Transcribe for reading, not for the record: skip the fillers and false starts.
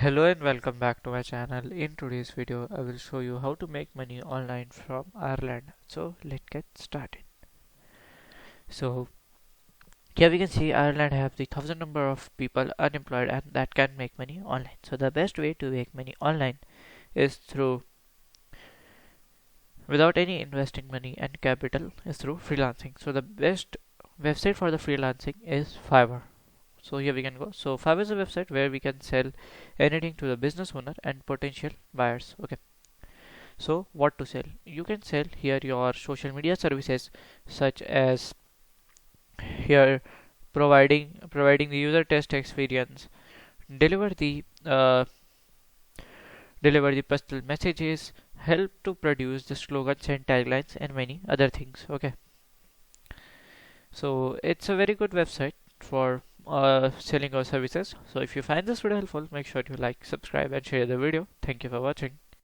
Hello and welcome back to my channel. In today's video, I will show you how to make money online from Ireland. So let's get started. So here we can see Ireland have the thousand number of people unemployed and that can make money online. So the best way to make money online is through without any investing money and capital is through freelancing. So the best website for the freelancing is Fiverr. So here we can go. So Fiverr is a website where we can sell anything to the business owner and potential buyers. Okay. So what to sell? You can sell here your social media services such as here providing the user test experience, deliver the uh, deliver the personal messages, help to produce the slogans and taglines and many other things. Okay. So it's a very good website for selling our services. So if you find this video helpful, make sure to like, subscribe and share the video. Thank you for watching.